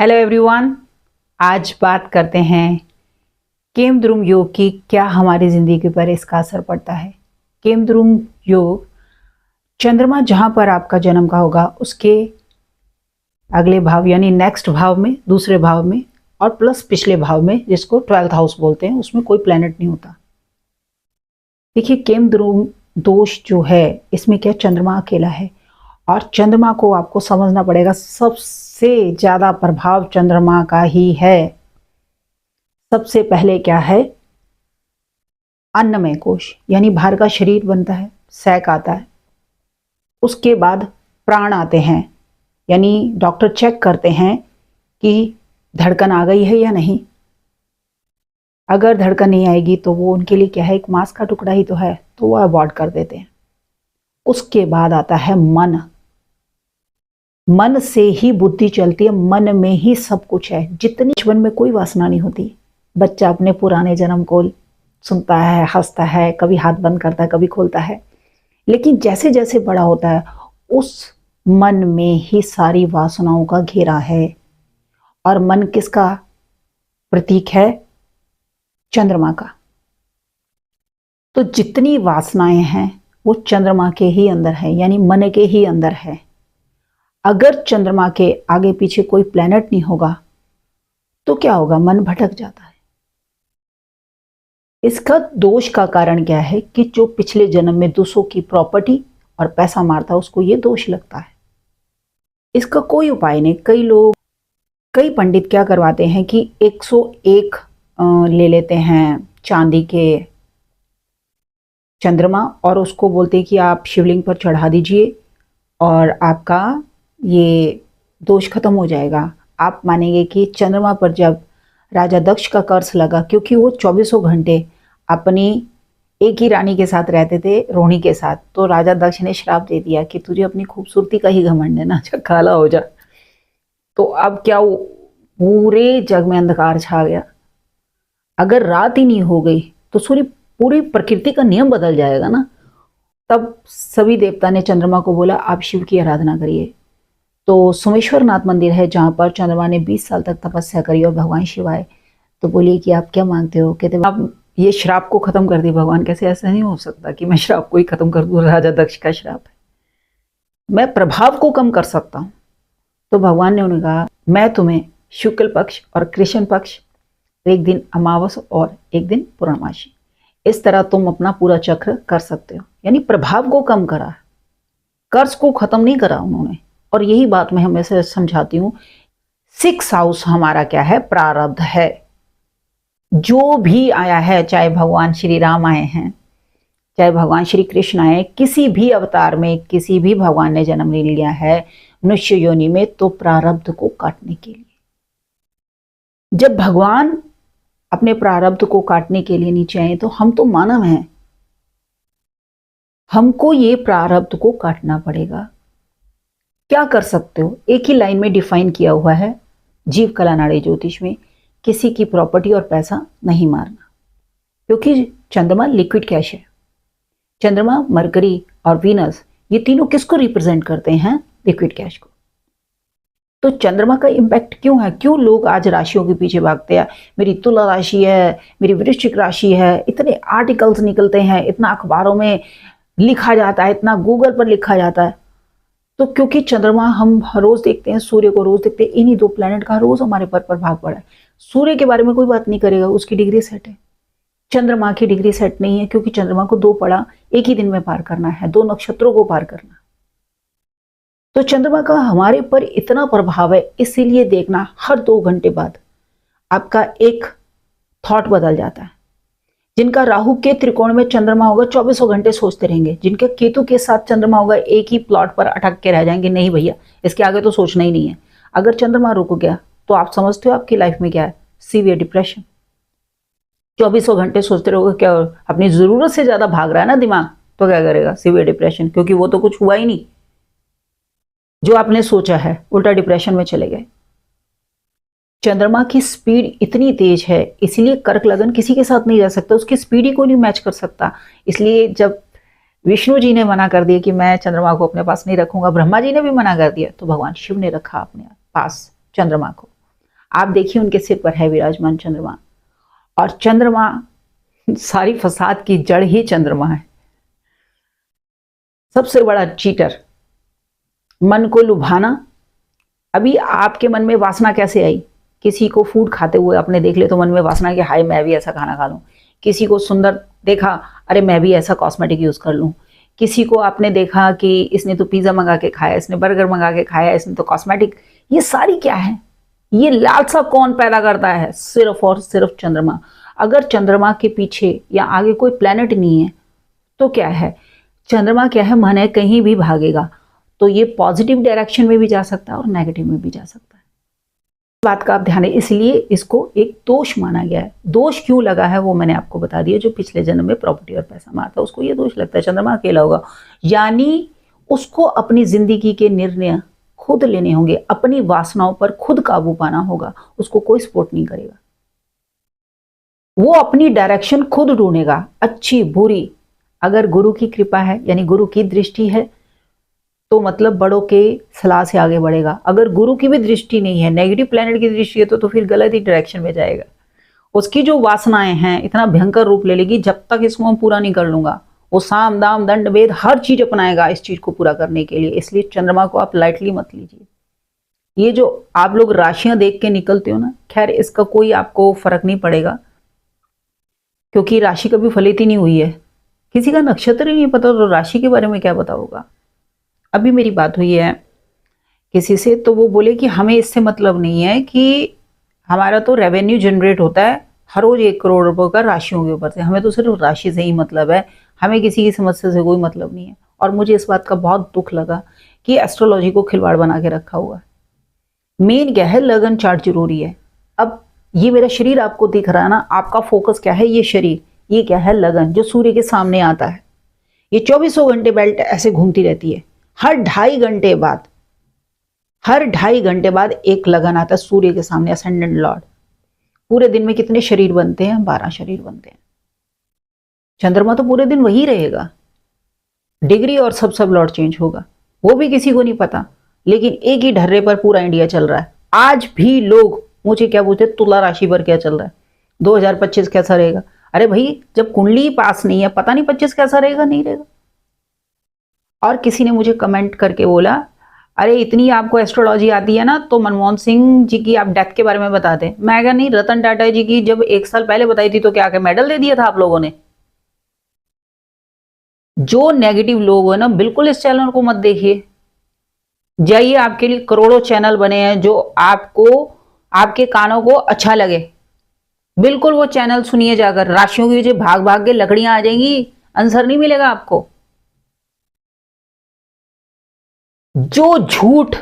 Hello everyone. आज बात करते हैं केमद्रुम योग की, क्या हमारी ज़िंदगी पर इसका असर पड़ता है। केमद्रुम योग चंद्रमा जहाँ पर आपका जन्म का होगा उसके अगले भाव यानी नेक्स्ट भाव में, दूसरे भाव में और प्लस पिछले भाव में, जिसको 12th हाउस बोलते हैं, उसमें कोई प्लैनेट नहीं होता। देखिए, केमद्रुम दोष जो है इसमें क्या, चंद्रमा अकेला है और चंद्रमा को आपको समझना पड़ेगा, सबसे ज्यादा प्रभाव चंद्रमा का ही है। सबसे पहले क्या है, अन्नमय कोश यानी बाहर का शरीर बनता है, सैक आता है। उसके बाद प्राण आते हैं, यानी डॉक्टर चेक करते हैं कि धड़कन आ गई है या नहीं। अगर धड़कन नहीं आएगी तो वो उनके लिए क्या है, एक मांस का टुकड़ा ही तो है, तो वो अवॉइड कर देते हैं। उसके बाद आता है मन। मन से ही बुद्धि चलती है, मन में ही सब कुछ है। जितनी जीवन में कोई वासना नहीं होती। बच्चा अपने पुराने जन्म को सुनता है, हंसता है, कभी हाथ बंद करता है, कभी खोलता है, लेकिन जैसे जैसे बड़ा होता है उस मन में ही सारी वासनाओं का घेरा है। और मन किसका प्रतीक है, चंद्रमा का। तो जितनी वासनाएं हैं वो चंद्रमा के ही अंदर है, यानी मन के ही अंदर है। अगर चंद्रमा के आगे पीछे कोई प्लैनेट नहीं होगा तो क्या होगा, मन भटक जाता है। इसका दोष का कारण क्या है कि जो पिछले जन्म में दूसरों की प्रॉपर्टी और पैसा मारता है उसको ये दोष लगता है। इसका कोई उपाय नहीं। कई पंडित क्या करवाते हैं कि 101 ले लेते हैं चांदी के चंद्रमा और उसको बोलते हैं कि आप शिवलिंग पर चढ़ा दीजिए और आपका ये दोष खत्म हो जाएगा। आप मानेंगे कि चंद्रमा पर जब राजा दक्ष का कर्स लगा, क्योंकि वो 24 घंटे अपनी एक ही रानी के साथ रहते थे, रोहिणी के साथ, तो राजा दक्ष ने श्राप दे दिया कि तुझे अपनी खूबसूरती का ही घमंड है ना, अच्छा काला हो जा। तो अब क्या, वो पूरे जग में अंधकार छा गया। अगर रात ही नहीं हो गई तो पूरी प्रकृति का नियम बदल जाएगा ना। तब सभी देवता ने चंद्रमा को बोला आप शिव की आराधना करिए। तो सोमेश्वर नाथ मंदिर है जहाँ पर चंद्रमा ने 20 साल तक तपस्या करी और भगवान शिव आए। तो बोलिए कि आप क्या मांगते हो, कहते आप ये श्राप को खत्म कर दी। भगवान कैसे, ऐसा नहीं हो सकता कि मैं श्राप को ही खत्म कर दूं, राजा दक्ष का श्राप है, मैं प्रभाव को कम कर सकता हूं। तो भगवान ने उन्हें कहा मैं तुम्हें शुक्ल पक्ष और कृष्ण पक्ष, एक दिन अमावस और एक दिन पूर्णमासी, इस तरह तुम अपना पूरा चक्र कर सकते हो। यानी प्रभाव को कम करा, कर्ज को खत्म नहीं करा उन्होंने। और यही बात मैं हमेशा समझाती हूँ। 6 हाउस हमारा क्या है, प्रारब्ध है। जो भी आया है, चाहे भगवान श्री राम आए हैं, चाहे भगवान श्री कृष्ण आए, किसी भी अवतार में किसी भी भगवान ने जन्म ले लिया है मनुष्य योनि में, तो प्रारब्ध को काटने के लिए। जब भगवान अपने प्रारब्ध को काटने के लिए नीचे आए तो हम तो मानव हैं, हमको ये प्रारब्ध को काटना पड़ेगा। क्या कर सकते हो, एक ही लाइन में डिफाइन किया हुआ है जीव कला नाड़ी ज्योतिष में, किसी की प्रॉपर्टी और पैसा नहीं मारना। क्योंकि चंद्रमा लिक्विड कैश है। चंद्रमा, मरकरी और वीनस, ये तीनों किसको रिप्रेजेंट करते हैं, लिक्विड कैश को। तो चंद्रमा का इंपैक्ट क्यों है, क्यों लोग आज राशियों के पीछे भागते हैं। मेरी तुला राशि है, मेरी वृश्चिक राशि है, इतने आर्टिकल्स निकलते हैं, इतना अखबारों में लिखा जाता है, इतना गूगल पर लिखा जाता है। तो क्योंकि चंद्रमा हम हर रोज देखते हैं, सूर्य को रोज देखते हैं, इन्हीं 2 प्लैनेट का रोज हमारे पर प्रभाव पड़ा है। सूर्य के बारे में कोई बात नहीं करेगा, उसकी डिग्री सेट है। चंद्रमा की डिग्री सेट नहीं है, क्योंकि चंद्रमा को 2 पड़ा एक ही दिन में पार करना है, 2 नक्षत्रों को पार करना। तो चंद्रमा का हमारे पर इतना प्रभाव है, इसीलिए देखना हर 2 घंटे बाद आपका एक थॉट बदल जाता है। जिनका राहु के त्रिकोण में चंद्रमा होगा 24 घंटे सोचते रहेंगे, जिनके केतु के साथ चंद्रमा होगा एक ही प्लॉट पर अटक के रह जाएंगे, नहीं भैया इसके आगे तो सोचना ही नहीं है। अगर चंद्रमा रुक गया तो आप समझते हो आपकी लाइफ में क्या है, सीवियर डिप्रेशन। 24 घंटे सोचते रहोगे, क्या अपनी जरूरत से ज्यादा भाग रहा है ना दिमाग, तो क्या करेगा, सीवियर डिप्रेशन, क्योंकि वो तो कुछ हुआ ही नहीं जो आपने सोचा है, उल्टा डिप्रेशन में चले गए। चंद्रमा की स्पीड इतनी तेज है, इसलिए कर्क लगन किसी के साथ नहीं रह सकता, उसकी स्पीड ही कोई नहीं मैच कर सकता। इसलिए जब विष्णु जी ने मना कर दिया कि मैं चंद्रमा को अपने पास नहीं रखूंगा, ब्रह्मा जी ने भी मना कर दिया, तो भगवान शिव ने रखा अपने पास चंद्रमा को। आप देखिए उनके सिर पर है विराजमान चंद्रमा, और चंद्रमा सारी फसाद की जड़ ही चंद्रमा है। सबसे बड़ा चीटर, मन को लुभाना। अभी आपके मन में वासना कैसे आई? किसी को फूड खाते हुए आपने देख ले तो मन में वासना कि हाय मैं भी ऐसा खाना खा लूं। किसी को सुंदर देखा, अरे मैं भी ऐसा कॉस्मेटिक यूज कर लूं। किसी को आपने देखा कि इसने तो पिज्जा मंगा के खाया, इसने बर्गर मंगा के खाया, इसने तो कॉस्मेटिक। ये सारी क्या है? ये लालसा कौन पैदा करता है? सिर्फ और सिर्फ चंद्रमा। अगर चंद्रमा के पीछे या आगे कोई प्लेनेट नहीं है तो क्या है? चंद्रमा क्या है? मन है, कहीं भी भागेगा। तो ये पॉजिटिव डायरेक्शन में भी जा सकता है और नेगेटिव में भी जा सकता है। इस बात का आप ध्यान है, इसलिए इसको एक दोष माना गया है। दोष क्यों लगा है वो मैंने आपको बता दिया। जो पिछले जन्म में प्रॉपर्टी और पैसा मारता उसको ये दोष लगता है, चंद्रमा अकेला होगा। यानी उसको अपनी जिंदगी के निर्णय खुद लेने होंगे, अपनी वासनाओं पर खुद काबू पाना होगा। उसको कोई सपोर्ट नहीं करेगा, वो अपनी डायरेक्शन खुद ढूंढेगा, अच्छी बुरी। अगर गुरु की कृपा है यानी गुरु की दृष्टि है तो मतलब बड़ों के सलाह से आगे बढ़ेगा। अगर गुरु की भी दृष्टि नहीं है, नेगेटिव प्लेनेट की दृष्टि है तो फिर गलत ही डायरेक्शन में जाएगा। उसकी जो वासनाएं हैं इतना भयंकर रूप ले लेगी, जब तक इसको हम पूरा नहीं कर लूंगा वो साम दाम दंड भेद हर चीज अपनाएगा इस चीज को पूरा करने के लिए। इसलिए चंद्रमा को आप लाइटली मत लीजिए। ये जो आप लोग राशियां देख के निकलते हो ना, खैर इसका कोई आपको फर्क नहीं पड़ेगा, क्योंकि राशि कभी फलित ही नहीं हुई है। किसी का नक्षत्र ही नहीं पता तो राशि के बारे में क्या पता होगा। अभी मेरी बात हुई है किसी से, तो वो बोले कि हमें इससे मतलब नहीं है कि हमारा तो रेवेन्यू जनरेट होता है हर रोज 1 करोड़ रुपए का राशियों के ऊपर से, हमें तो सिर्फ राशि से ही मतलब है, हमें किसी की समस्या से कोई मतलब नहीं है। और मुझे इस बात का बहुत दुख लगा कि एस्ट्रोलॉजी को खिलवाड़ बना के रखा हुआ है। मेन क्या है? लगन चार्ट जरूरी है। अब ये मेरा शरीर आपको दिख रहा है ना, आपका फोकस क्या है? ये शरीर। ये क्या है? लगन, जो सूर्य के सामने आता है। ये 24 घंटे बेल्ट ऐसे घूमती रहती है। हर 2.5 घंटे बाद एक लगन आता है सूर्य के सामने, असेंडेंट लॉर्ड। पूरे दिन में कितने शरीर बनते हैं? 12 शरीर बनते हैं। चंद्रमा तो पूरे दिन वही रहेगा, डिग्री और सब लॉर्ड चेंज होगा, वो भी किसी को नहीं पता। लेकिन एक ही ढर्रे पर पूरा इंडिया चल रहा है। आज भी लोग मुझे क्या पूछते, तुला राशि पर क्या चल रहा है, 2025 कैसा रहेगा? अरे भाई, जब कुंडली पास नहीं है पता नहीं 25 कैसा रहेगा, नहीं रहेगा। और किसी ने मुझे कमेंट करके बोला, अरे इतनी आपको एस्ट्रोलॉजी आती है ना तो मनमोहन सिंह जी की आप डेथ के बारे में बता दें। मैं कहा नहीं, रतन टाटा जी की जब 1 साल पहले बताई थी तो क्या मेडल दे दिया था आप लोगों ने? जो नेगेटिव लोग है ना, बिल्कुल इस चैनल को मत देखिए। जाइए, आपके लिए करोड़ों चैनल बने हैं जो आपको, आपके कानों को अच्छा लगे, बिल्कुल वो चैनल सुनिए जाकर। राशियों की वजह भाग भाग के लकड़ियां आ जाएंगी, आंसर नहीं मिलेगा आपको। जो झूठ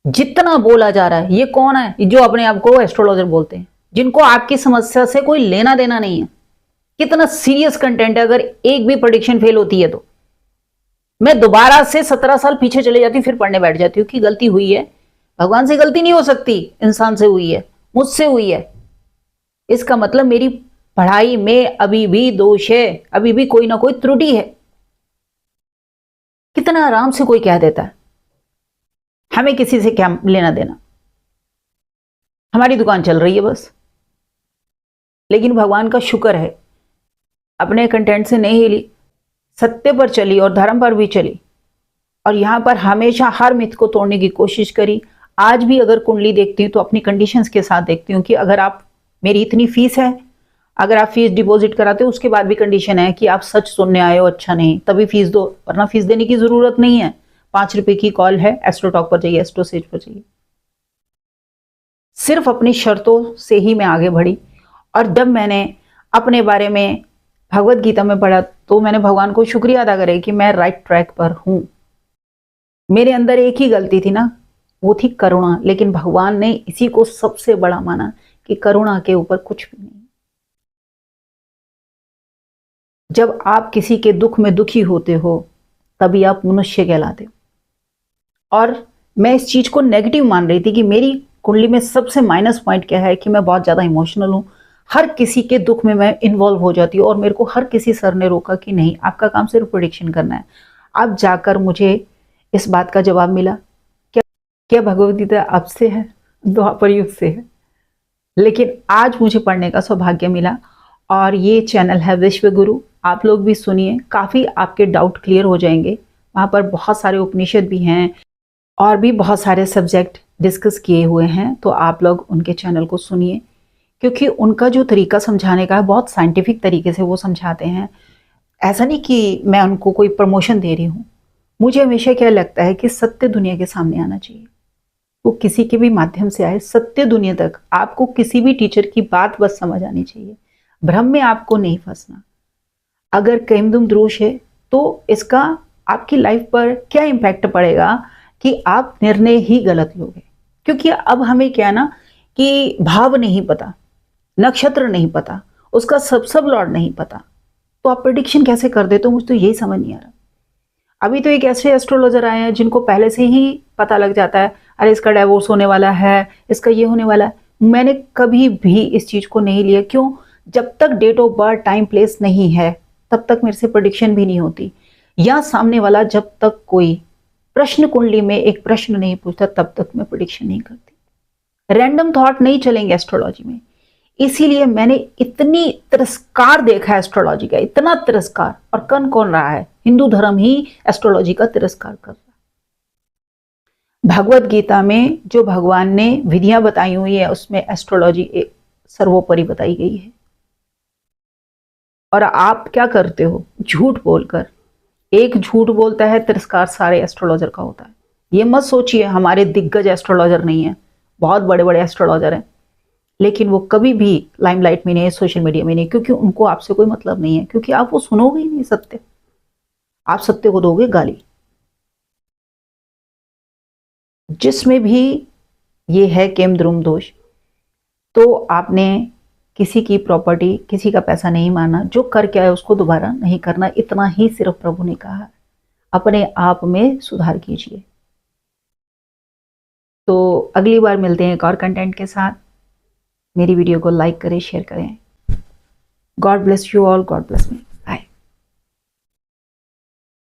जितना बोला जा रहा है, ये कौन है जो अपने आप को एस्ट्रोलॉजर बोलते हैं, जिनको आपकी समस्या से कोई लेना देना नहीं है। कितना सीरियस कंटेंट है, अगर एक भी प्रेडिक्शन फेल होती है तो मैं दोबारा से 17 साल पीछे चले जाती हूँ, फिर पढ़ने बैठ जाती हूँ कि गलती हुई है। भगवान से गलती नहीं हो सकती, इंसान से हुई है, मुझसे हुई है। इसका मतलब मेरी पढ़ाई में अभी भी दोष है, अभी भी कोई ना कोई त्रुटि है। कितना आराम से कोई कह देता है, हमें किसी से क्या लेना देना, हमारी दुकान चल रही है बस। लेकिन भगवान का शुक्र है, अपने कंटेंट से नहीं हिली, सत्य पर चली और धर्म पर भी चली, और यहां पर हमेशा हर मिथ को तोड़ने की कोशिश करी। आज भी अगर कुंडली देखती हूँ तो अपनी कंडीशंस के साथ देखती हूँ कि अगर आप, मेरी इतनी फीस है, अगर आप फीस डिपॉजिट कराते हो उसके बाद भी कंडीशन है कि आप सच सुनने आए हो, अच्छा नहीं, तभी फीस दो, वरना फीस देने की जरूरत नहीं है। 5 रुपए की कॉल है, एस्ट्रोटॉक पर जाइए, एस्ट्रोसेज पर जाइए। सिर्फ अपनी शर्तों से ही मैं आगे बढ़ी। और जब मैंने अपने बारे में भगवत गीता में पढ़ा तो मैंने भगवान को शुक्रिया अदा करे कि मैं राइट ट्रैक पर हूं। मेरे अंदर एक ही गलती थी ना, वो थी करुणा। लेकिन भगवान ने इसी को सबसे बड़ा माना कि करुणा के ऊपर कुछ भी नहीं। जब आप किसी के दुख में दुखी होते हो तभी आप मनुष्य कहलाते हो। और मैं इस चीज को नेगेटिव मान रही थी कि मेरी कुंडली में सबसे माइनस पॉइंट क्या है कि मैं बहुत ज्यादा इमोशनल हूं, हर किसी के दुख में मैं इन्वॉल्व हो जाती हूँ। और मेरे को हर किसी सर ने रोका कि नहीं, आपका काम सिर्फ प्रेडिक्शन करना है। अब जाकर मुझे इस बात का जवाब मिला, क्या भगवद गीता आपसे है? द्वापर युग से है, लेकिन आज मुझे पढ़ने का सौभाग्य मिला। और ये चैनल है विश्व गुरु, आप लोग भी सुनिए, काफ़ी आपके डाउट क्लियर हो जाएंगे। वहाँ पर बहुत सारे उपनिषद भी हैं और भी बहुत सारे सब्जेक्ट डिस्कस किए हुए हैं, तो आप लोग उनके चैनल को सुनिए, क्योंकि उनका जो तरीका समझाने का है बहुत साइंटिफिक तरीके से वो समझाते हैं। ऐसा नहीं कि मैं उनको कोई प्रमोशन दे रही हूँ। मुझे हमेशा क्या लगता है कि सत्य दुनिया के सामने आना चाहिए, वो किसी के भी माध्यम से आए, सत्य दुनिया तक। आपको किसी भी टीचर की बात बस समझ आनी चाहिए, भ्रम में आपको नहीं फंसना। अगर केमदुम दोष है तो इसका आपकी लाइफ पर क्या इम्पैक्ट पड़ेगा कि आप निर्णय ही गलत लोगे। क्योंकि अब हमें क्या ना कि भाव नहीं पता, नक्षत्र नहीं पता, उसका सब लॉर्ड नहीं पता, तो आप प्रेडिक्शन कैसे कर देते हो? मुझे तो यही समझ नहीं आ रहा। अभी तो एक ऐसे एस्ट्रोलॉजर आए हैं जिनको पहले से ही पता लग जाता है, अरे इसका डाइवोर्स होने वाला है, इसका ये होने वाला है। मैंने कभी भी इस चीज को नहीं लिया। क्यों? जब तक date of birth, time, place नहीं है तब तक मेरे से प्रेडिक्शन भी नहीं होती, या सामने वाला जब तक कोई प्रश्न कुंडली में एक प्रश्न नहीं पूछता तब तक मैं प्रेडिक्शन नहीं करती। रैंडम थॉट नहीं चलेंगे एस्ट्रोलॉजी में। इसीलिए मैंने इतनी तिरस्कार देखा है एस्ट्रोलॉजी का, इतना तिरस्कार। और कौन रहा है? हिंदू धर्म ही एस्ट्रोलॉजी का तिरस्कार कर रहा है। भगवत गीता में जो भगवान ने विधियां बताई हुई है उसमें एस्ट्रोलॉजी सर्वोपरि बताई गई है। और आप क्या करते हो? झूठ बोलकर। एक झूठ बोलता है, तिरस्कार सारे एस्ट्रोलॉजर का होता है। ये मत सोचिए हमारे दिग्गज एस्ट्रोलॉजर नहीं है, बहुत बड़े बड़े एस्ट्रोलॉजर हैं, लेकिन वो कभी भी लाइमलाइट में नहीं है, सोशल मीडिया में नहीं, क्योंकि उनको आपसे कोई मतलब नहीं है, क्योंकि आप वो सुनोगे ही नहीं सत्य, आप सत्य को दोगे गाली। जिसमें भी ये है केमद्रुम दोष, तो आपने किसी की प्रॉपर्टी, किसी का पैसा नहीं मारना, जो करके आए उसको दोबारा नहीं करना, इतना ही सिर्फ प्रभु ने कहा है। अपने आप में सुधार कीजिए। तो अगली बार मिलते हैं एक और कंटेंट के साथ। मेरी वीडियो को लाइक करें, शेयर करें। God bless you all, God bless me.